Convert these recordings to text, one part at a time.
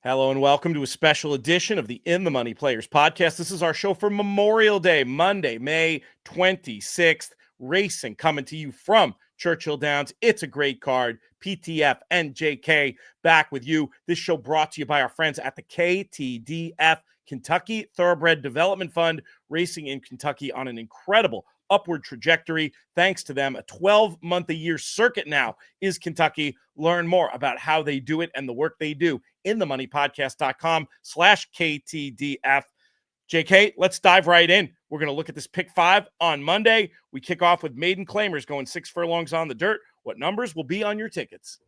Hello and welcome to a special edition of the In the Money Players podcast. This is our show for Memorial Day, Monday, May 26th. Racing coming to you from Churchill Downs. It's a great card. PTF and JK back with you. This show brought to you by our friends at the KTDF, Kentucky Thoroughbred Development Fund, racing in Kentucky on an incredible upward trajectory. Thanks to them, a 12-month-a-year circuit now is Kentucky. Learn more about how they do it and the work they do in themoneypodcast.com/KTDF. JK, let's dive right in. We're going to look at this pick 5 on Monday. We kick off with maiden claimers going 6 furlongs on the dirt. What numbers will be on your tickets?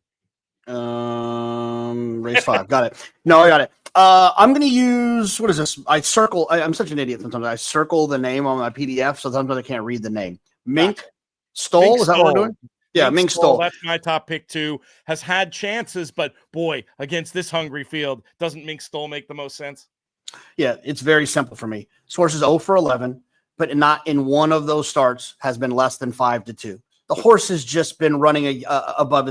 Race 5. Got it. No, I got it. I'm going to use, what is this? I'm such an idiot sometimes. I circle the name on my PDF, so sometimes I can't read the name. Mink Stole, is that what we're doing? Yeah, Mink Stole. That's my top pick too. Has had chances, but boy, against this hungry field, doesn't Mink Stole make the most sense? Yeah, it's very simple for me. This horse is 0 for 11, but not in one of those starts has been less than 5-2. The horse has just been running above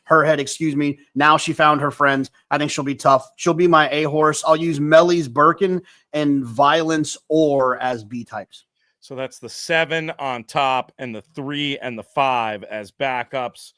her head, excuse me. Now she found her friends. I think she'll be tough. She'll be my A horse. I'll use Melly's Birkin and Violence Or as B types. So that's the 7 on top and the 3 and the 5 as backups.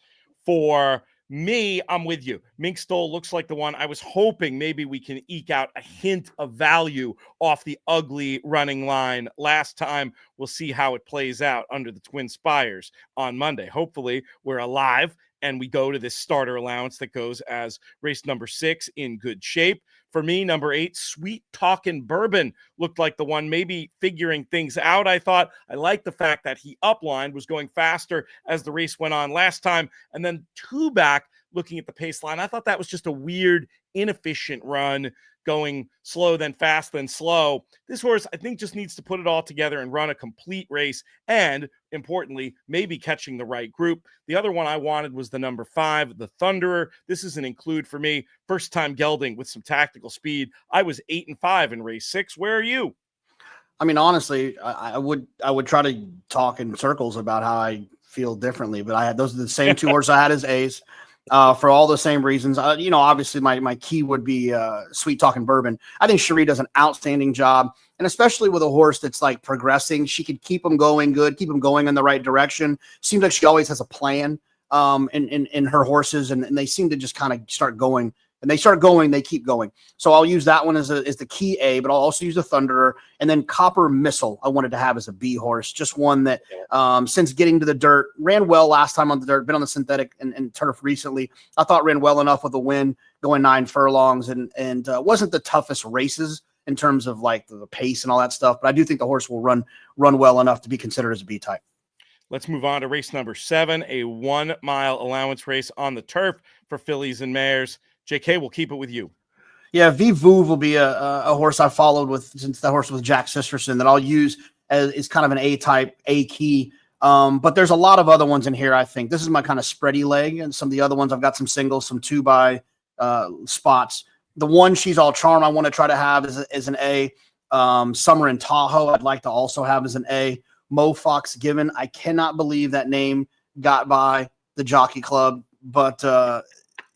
For me, I'm with you. Mink Stole looks like the one. I was hoping maybe we can eke out a hint of value off the ugly running line last time. We'll see how it plays out under the Twin Spires on Monday. Hopefully we're alive and we go to this starter allowance that goes as race number 6 in good shape. For me, number 8, Sweet Talkin' Bourbon looked like the one maybe figuring things out. I thought I liked the fact that he uplined, was going faster as the race went on last time, and then 2 back looking at the pace line. I thought that was just a weird, inefficient run, going slow, then fast, then slow. This horse, I think, just needs to put it all together and run a complete race, and importantly, maybe catching the right group. The other one I wanted was the number 5, the Thunderer. This is an include for me. First time gelding with some tactical speed. I was 8-5 in race 6. Where are you? I mean, honestly, I would try to talk in circles about how I feel differently, but those are the same 2 horses I had as A's. For all the same reasons. Obviously my key would be Sweet Talkin' Bourbon. I think Cherie does an outstanding job, and especially with a horse that's like progressing, she could keep them going good, keep them going in the right direction. Seems like she always has a plan in her horses, and they seem to just kind of start going. And they start going, they keep going. So I'll use that one as the key A, but I'll also use the Thunderer. And then Copper Missile I wanted to have as a B horse, just one that since getting to the dirt, ran well last time on the dirt, been on the synthetic and turf recently. I thought ran well enough with a win, going 9 furlongs, and wasn't the toughest races in terms of like the pace and all that stuff. But I do think the horse will run well enough to be considered as a B type. Let's move on to race number 7, a 1-mile allowance race on the turf for fillies and mares. JK, we'll keep it with you. Yeah, Vouv will be a horse I followed with, since the horse was Jack Sisterson, that I'll use as kind of an A-type, A-key. But there's a lot of other ones in here, I think. This is my kind of spready leg, and some of the other ones, I've got some singles, some 2-by spots. The one, She's All Charm, I want to try to have is an A. Summer in Tahoe, I'd like to also have as an A. Mo Fox Given, I cannot believe that name got by the Jockey Club, but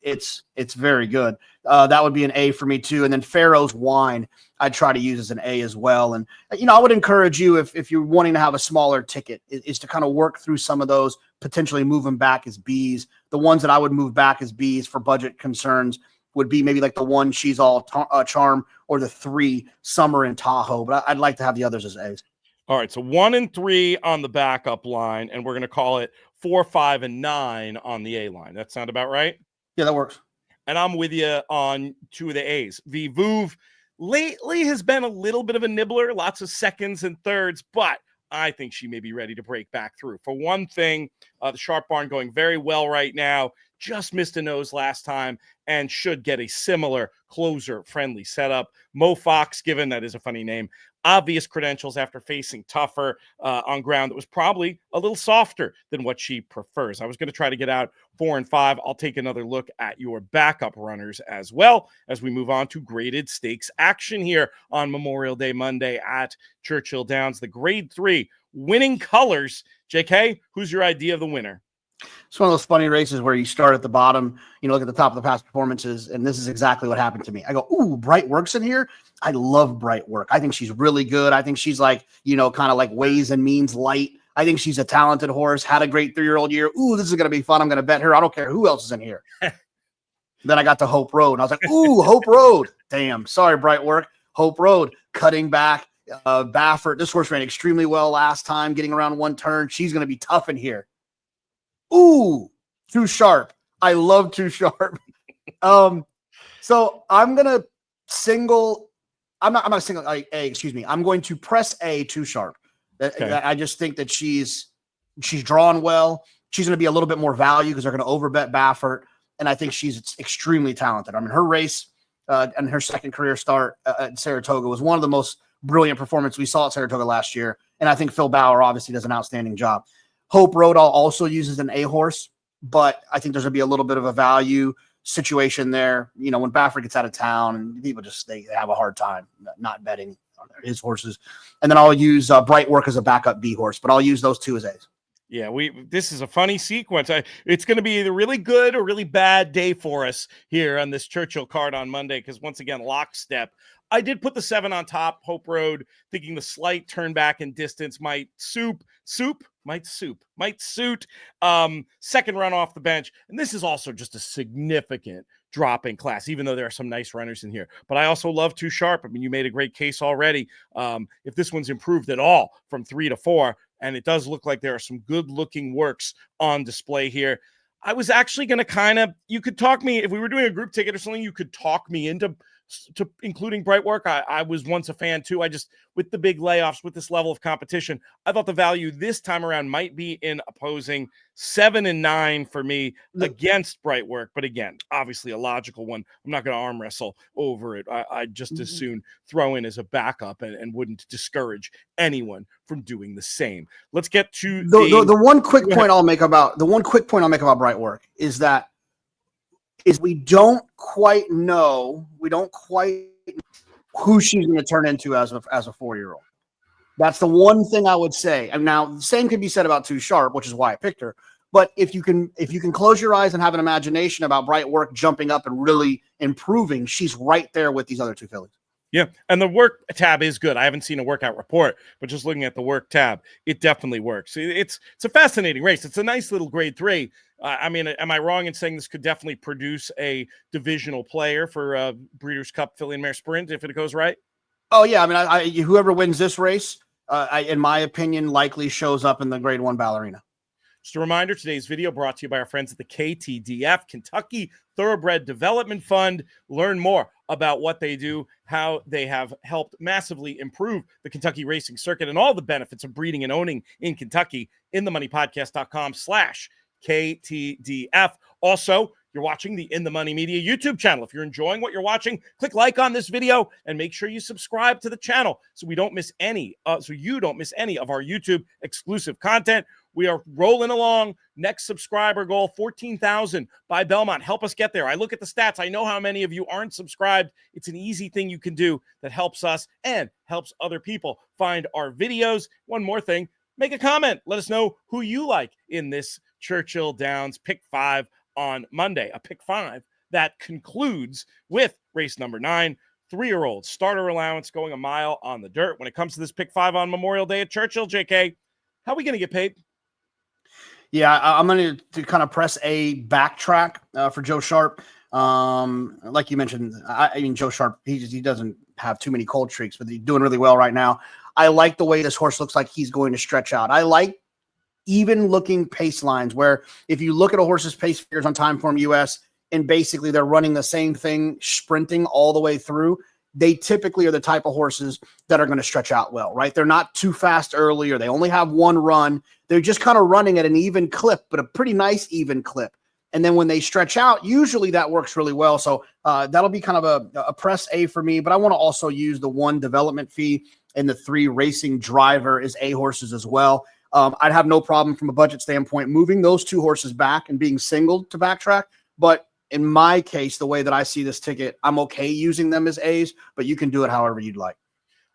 it's very good. That would be an A for me too. And then Pharaoh's Wine, I'd try to use as an A as well. And, I would encourage you, if you're wanting to have a smaller ticket, is to kind of work through some of those, potentially move them back as Bs. The ones that I would move back as Bs for budget concerns would be maybe like the 1, She's All Charm, or the 3, Summer in Tahoe. But I'd like to have the others as A's. All right, so 1 and 3 on the backup line, and we're going to call it 4, 5, and 9 on the A line. That sound about right? Yeah, that works. And I'm with you on 2 of the A's. Vouv lately has been a little bit of a nibbler, lots of seconds and thirds, but I think she may be ready to break back through. For one thing, the Sharp Barn going very well right now. Just missed a nose last time and should get a similar closer-friendly setup. Mo Fox Given, that is a funny name. Obvious credentials after facing tougher on ground that was probably a little softer than what she prefers. I was going to try to get out 4 and 5. I'll take another look at your backup runners as well as we move on to graded stakes action here on Memorial Day Monday at Churchill Downs. The grade 3 winning colors. JK, who's your idea of the winner? It's one of those funny races where you start at the bottom, look at the top of the past performances, and this is exactly what happened to me. I go, ooh, Bright Work's in here. I love Bright Work. I think she's really good. I think she's like, kind of like Ways and Means light. I think she's a talented horse, had a great 3-year-old year. Ooh, this is going to be fun. I'm going to bet her. I don't care who else is in here. Then I got to Hope Road, and I was like, ooh, Hope Road. Damn. Sorry, Bright Work. Hope Road, cutting back. Baffert. This horse ran extremely well last time, getting around one turn. She's going to be tough in here. Ooh, Too Sharp. I love Too Sharp. So I'm gonna single. I'm not single A. Excuse me. I'm going to press A. Too Sharp. I just think that she's drawn well. She's going to be a little bit more value because they're going to overbet Baffert, and I think she's extremely talented. I mean, her race and her second career start at Saratoga was one of the most brilliant performances we saw at Saratoga last year, and I think Phil Bauer obviously does an outstanding job. Hope Road also uses an A horse, but I think there's going to be a little bit of a value situation there. When Baffert gets out of town, and people they have a hard time not betting on his horses. And then I'll use Bright Work as a backup B horse, but I'll use those two as A's. Yeah, this is a funny sequence. It's going to be either really good or really bad day for us here on this Churchill card on Monday because, once again, lockstep. I did put the 7 on top, Hope Road, thinking the slight turn back in distance might suit. Second run off the bench. And this is also just a significant drop in class, even though there are some nice runners in here. But I also love Too Sharp. I mean, you made a great case already. If this one's improved at all from 3 to 4, and it does look like there are some good-looking works on display here, I was actually going to you could talk me, if we were doing a group ticket or something, you could talk me into including Bright Work. I was once a fan too. I just, with the big layoffs, with this level of competition, I thought the value this time around might be in opposing 7 and 9 for me against Bright Work. But again, obviously a logical one. I'm not going to arm wrestle over it. I'd just as soon throw in as a backup and wouldn't discourage anyone from doing the same. Let's get to the one quick point I'll make about Bright Work is that we don't quite know who she's going to turn into as a 4-year-old. That's the one thing I would say. And now the same could be said about Too Sharp, which is why I picked her. But if you can close your eyes and have an imagination about Bright Work jumping up and really improving, she's right there with these other 2 fillies. Yeah, and the work tab is good. I haven't seen a workout report, but just looking at the work tab, it definitely works. It's a fascinating race. It's a nice little grade 3. I mean, am I wrong in saying this could definitely produce a divisional player for Breeders' Cup Filly and Mare Sprint if it goes right? Oh, yeah. I mean, whoever wins this race, in my opinion, likely shows up in the Grade 1 Ballerina. Just a reminder, today's video brought to you by our friends at the KTDF, Kentucky Thoroughbred Development Fund. Learn more about what they do, how they have helped massively improve the Kentucky racing circuit, and all the benefits of breeding and owning in Kentucky. InTheMoneyPodcast.com/KTDF. Also, you're watching the In the Money Media YouTube channel. If you're enjoying what you're watching, click like on this video and make sure you subscribe to the channel so you don't miss any of our YouTube exclusive content. We are rolling along. Next subscriber goal, 14,000 by Belmont. Help us get there. I look at the stats. I know how many of you aren't subscribed. It's an easy thing you can do that helps us and helps other people find our videos. One more thing, make a comment. Let us know who you like in this Churchill Downs Pick 5 on Monday. A Pick 5 that concludes with race number 9. 3-year-old starter allowance going a mile on the dirt. When it comes to this Pick 5 on Memorial Day at Churchill, JK, how are we going to get paid? Yeah, I'm going to kind of press a backtrack for Joe Sharp. Like you mentioned, I mean, Joe Sharp, he doesn't have too many cold streaks, but he's doing really well right now. I like the way this horse looks like he's going to stretch out. I like even looking pace lines where if you look at a horse's pace figures on Timeform US and basically they're running the same thing, sprinting all the way through, they typically are the type of horses that are going to stretch out well, right? They're not too fast early, or they only have one run. They're just kind of running at an even clip, but a pretty nice even clip. And then when they stretch out, usually that works really well. So that'll be kind of a press A for me, but I want to also use the 1 development fee and the 3 racing driver as A horses as well. I'd have no problem from a budget standpoint moving those 2 horses back and being singled to backtrack. But in my case, the way that I see this ticket, I'm okay using them as A's, but you can do it however you'd like.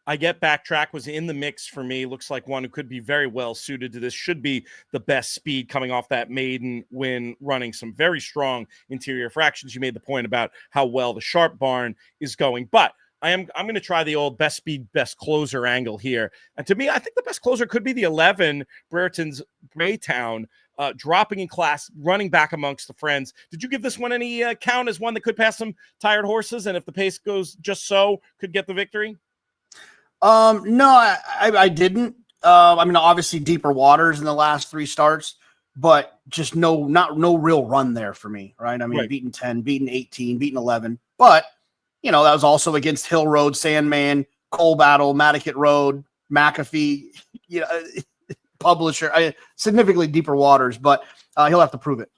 I get Backtrack was in the mix for me. Looks like one who could be very well suited to this. Should be the best speed coming off that maiden win, running some very strong interior fractions. You made the point about how well the Sharp barn is going, but I'm going to try the old best speed, best closer angle here. And to me, I think the best closer could be the 11 Brereton's Greytown, dropping in class, running back amongst the friends. Did you give this one any count as one that could pass some tired horses? And if the pace goes just so, could get the victory? No, I didn't. I mean, obviously deeper waters in the last 3 starts, but just no real run there for me, right? I mean, Right. beaten 10, beaten 18, beaten 11, but that was also against Hill Road, Sandman, Coal Battle, Matticat Road, McAfee, Publisher, significantly deeper waters, but he'll have to prove it.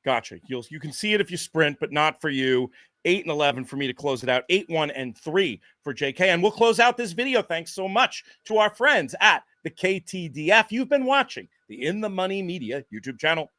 Gotcha. You can see it if you sprint, but not for you. 8 and 11 for me to close it out. 8, 1, and 3 for JK. And we'll close out this video. Thanks so much to our friends at the KTDF. You've been watching the In the Money Media YouTube channel.